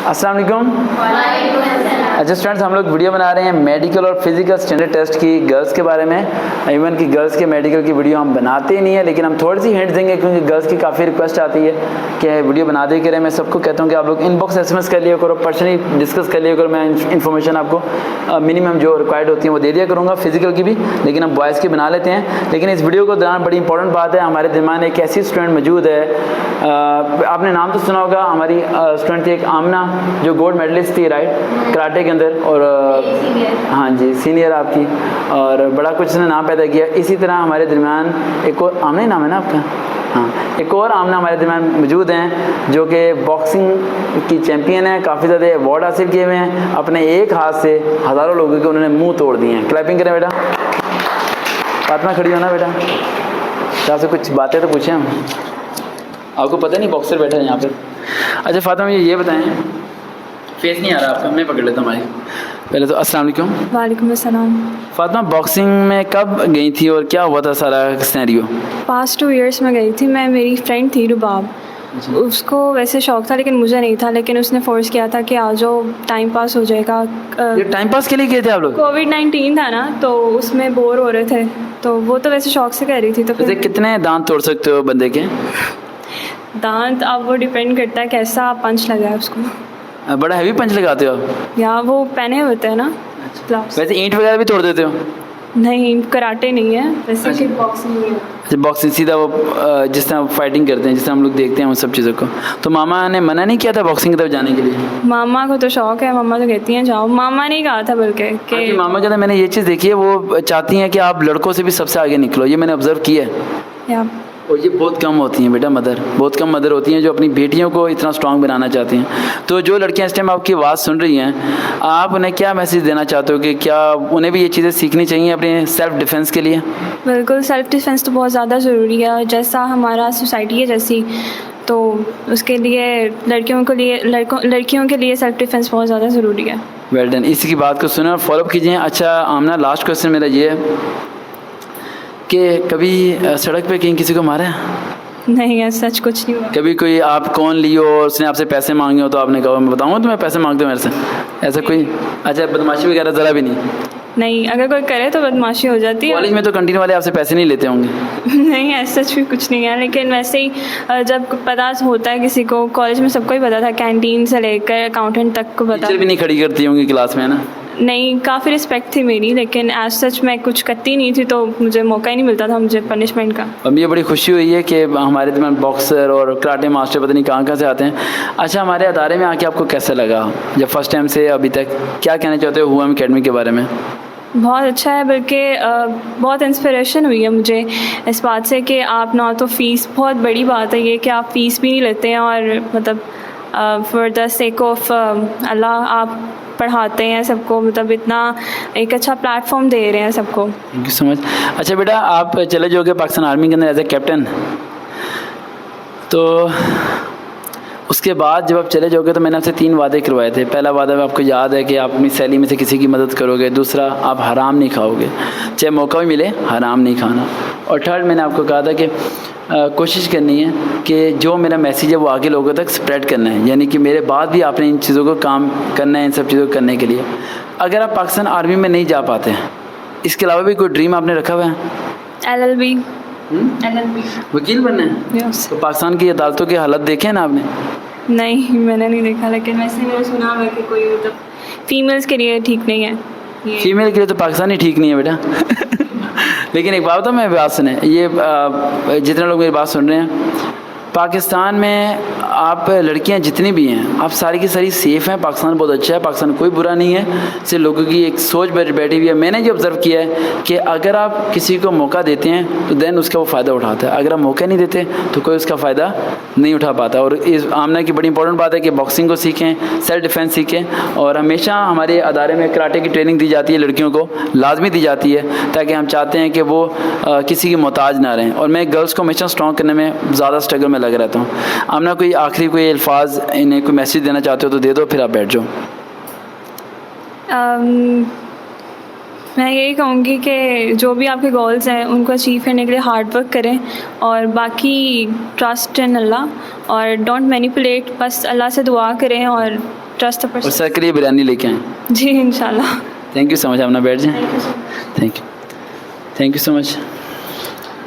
अस्सलाम वालेकुम। अच्छा स्टूडेंट्स, हम लोग वीडियो बना रहे हैं मेडिकल और फिजिकल स्टैंडर्ड टेस्ट की गर्ल्स के बारे में। इवन कि गर्ल्स के मेडिकल की वीडियो हम बनाते ही नहीं है, लेकिन हम थोड़ी सी हिंट देंगे क्योंकि गर्ल्स की काफ़ी रिक्वेस्ट आती है कि वीडियो बना दे करें। मैं सबको कहता हूँ कि आप लोग इनबॉक्स SMS कर लिया करो, पर्सनली डिस्कस कर लिया करो। मैं इन्फॉर्मेशन आपको मिनिमम जो रिक्वायर्ड होती है वो दे दिया करूँगा, फिजिकल की भी, लेकिन हम बॉयज़ की बना लेते हैं। लेकिन इस वीडियो को दौरान बड़ी इंपॉर्टेंट बात है, हमारे दिमाग में एक ऐसी स्टूडेंट मौजूद है, आपने नाम तो सुना होगा, हमारी स्टूडेंट थी एक आमना जो गोल्ड मेडलिस्ट थी, राइट, कराटे के अंदर, और हाँ जी सीनियर आपकी, और बड़ा कुछ उसने नाम पैदा किया। इसी तरह हमारे दरमियान एक और आमना ही नाम है ना आपका, हाँ, एक और आमना हमारे दरमियान मौजूद हैं जो कि बॉक्सिंग की चैम्पियन है, काफ़ी ज़्यादा अवार्ड हासिल किए हुए हैं, अपने एक हाथ से हज़ारों लोगों के उन्होंने मुंह तोड़ दिए हैं। क्लैपिंग करें बेटा। फातिमा खड़ी हो ना बेटा, आपसे कुछ बातें तो पूछें हम, आपको पता नहीं बॉक्सर बैठा है यहाँ पर। अच्छा फातिमा मुझे ये बताएं, फेस नहीं आ रहा आपका, मैं पकड़ लेता हूँ हमारी। पहले तो अस्सलाम वालेकुम। वालेकुम अस्सलाम। फातिमा बॉक्सिंग में कब गई थी और क्या हुआ था सारा सिनेरियो? पास्ट 2 इयर्स में गई थी मैं। मेरी फ्रेंड थी रुबाब, उसको वैसे शौक था लेकिन मुझे नहीं था, लेकिन उसने फोर्स किया था कि आ जाओ टाइम पास हो जाएगा। ये टाइम पास के लिए गए थे आप लोग? कोविड-19 था ना, तो उसमें बोर हो रहे थे, तो वो तो वैसे शौक से कर रही थी। तो फिर कितने दांत तोड़ सकते हो बंदे के? दांत अब वो डिपेंड करता है कैसा पंच लगा है उसको। बड़ा हैवी पंच लगाते हो आप? या वो पहने होते हैं ना ग्लव्स। वैसे ईंट वगैरह भी तोड़ देते हो? नहीं, कराटे नहीं है वैसे, कि बॉक्सिंग नहीं है। अच्छा बॉक्सिंग सीधा वो जिस तरह फाइटिंग करते हैं, जिस तरह हम लोग देखते हैं उन सब चीज़ों को। तो मामा ने मना नहीं किया था बॉक्सिंग की तरफ जाने के लिए? मामा को तो शौक है, मामा तो कहती हैं जाओ। मामा ने कहा था बल्कि कि मामा कहते हैं, मैंने ये चीज़ देखी है, वो चाहती हैं कि आप लड़कों से भी सबसे आगे निकलो, ये मैंने ऑब्जर्व किया है। और ये बहुत कम होती हैं बेटा, मदर बहुत कम मदर होती हैं जो अपनी बेटियों को इतना स्ट्रांग बनाना चाहती हैं। तो जो लड़कियां इस टाइम आपकी आवाज़ सुन रही हैं, आप उन्हें क्या मैसेज देना चाहते हो कि क्या उन्हें भी ये चीज़ें सीखनी चाहिए अपने सेल्फ डिफेंस के लिए? बिल्कुल, सेल्फ डिफेंस तो बहुत ज़्यादा ज़रूरी है। जैसा हमारा सोसाइटी है जैसी, तो उसके लिए लड़कियों के लिए सेल्फ डिफेंस बहुत ज़्यादा ज़रूरी है। वेल डन, इसी की बात को सुने और फॉलोअप कीजिए। अच्छा आमना, लास्ट क्वेश्चन मेरा ये है कि कभी सड़क पे कहीं किसी को मारा है? नहीं है, सच कुछ नहीं हुआ। कभी कोई आप कौन लियो और उसने आपसे पैसे मांगे हो तो आपने कहा मैं बताऊँगा तुम्हें पैसे मांगते हो मेरे से, ऐसा कोई? अच्छा बदमाशी वगैरह ज़रा भी नहीं? नहीं, अगर कोई करे तो बदमाशी हो जाती है। कॉलेज में तो कैंटीन वाले आपसे पैसे नहीं लेते होंगे? नहीं, ऐसा सच भी कुछ नहीं है, लेकिन वैसे ही जब पता होता है किसी को, कॉलेज में सबको ही पता था, कैंटीन से लेकर अकाउंटेंट तक को पता। टीचर भी नहीं खड़ी करती होंगी क्लास में, है ना? नहीं, काफ़ी रिस्पेक्ट थी मेरी, लेकिन एज सच मैं कुछ करती नहीं थी, तो मुझे मौका ही नहीं मिलता था मुझे पनिशमेंट का। अब ये बड़ी खुशी हुई है कि हमारे दिमाग बॉक्सर और कराटे मास्टर पता नहीं कहाँ से आते हैं। अच्छा हमारे अदारे में आके आपको कैसा लगा जब फर्स्ट टाइम से अभी तक? क्या कहना चाहते हो हुआ अकेडमी के बारे में? बहुत अच्छा है, बल्कि बहुत इंस्पिरेशन हुई है मुझे इस बात से कि आप ना तो फ़ीस, बहुत बड़ी बात है ये कि आप फ़ीस भी नहीं लेते हैं, और मतलब फॉर द सेक ऑफ अल्लाह आप पढ़ाते हैं सबको, मतलब इतना एक अच्छा प्लेटफॉर्म दे रहे हैं सबको। Thank you so much. अच्छा बेटा, आप चले जाओगे पाकिस्तान आर्मी के अंदर एज ए कैप्टन, तो उसके बाद जब आप चले जाओगे तो मैंने आपसे 3 वादे करवाए थे। पहला वादा आपको याद है कि आप अपनी सैलरी में से किसी की मदद करोगे, दूसरा आप हराम नहीं खाओगे, चाहे मौका भी मिले हराम नहीं खाना, और थर्ड मैंने आपको कहा था कि कोशिश करनी है कि जो मेरा मैसेज है वो आगे लोगों तक स्प्रेड करना है, यानी कि मेरे बाद भी आपने इन चीज़ों को काम करना है, इन सब चीज़ों को करने के लिए। अगर आप पाकिस्तान आर्मी में नहीं जा पाते हैं, इसके अलावा भी कोई ड्रीम आपने रखा हुआ है? LLB वकील बनना है? यस। तो पाकिस्तान की अदालतों की हालत देखे हैं ना आपने? नहीं, मैंने नहीं देखा, लेकिन वैसे मैंने सुना है कि कोई मतलब फीमेल्स के लिए ठीक नहीं है। फीमेल के लिए तो पाकिस्तान ही ठीक नहीं है बेटा। लेकिन एक बात बताऊँ, मैं बात सुने, ये जितने लोग मेरी बात सुन रहे हैं, पाकिस्तान में आप लड़कियां जितनी भी हैं आप सारी की सारी सेफ़ हैं। पाकिस्तान बहुत अच्छा है, पाकिस्तान कोई बुरा नहीं है, सिर्फ लोगों की एक सोच बैठी हुई है। मैंने जो ऑब्ज़र्व किया है कि अगर आप किसी को मौका देते हैं तो देन उसका वो फ़ायदा उठाता है, अगर आप मौका नहीं देते तो कोई उसका फ़ायदा नहीं उठा पाता। और इस आमना की बड़ी इंपॉर्टेंट बात है कि बॉक्सिंग को सीखें, सेल्फ डिफेंस सीखें, और हमेशा हमारे अदारे में कराटे की ट्रेनिंग दी जाती है, लड़कियों को लाजमी दी जाती है, ताकि हम चाहते हैं कि वो किसी की मोहताज ना रहें। और मैं गर्ल्स को हमेशा स्ट्रॉन्ग करने में ज़्यादा स्ट्रगल में लग रहता हूँ। आमना कोई आखिरी कोई अल्फाज इन्हें कोई मैसेज देना चाहते हो तो दे दो, फिर आप बैठ जाओ। मैं यही कहूँगी कि जो भी आपके गोल्स हैं उनको अचीव करने के लिए हार्ड वर्क करें और बाकी ट्रस्ट इन अल्लाह और डोंट मैनिपुलेट, बस अल्लाह से दुआ करें और ट्रस्ट और सर के लिए बिरयानी लेके आएँ। जी इंशाल्लाह। थैंक यू सो मच, अपना बैठ जाएँ। Thank you so much.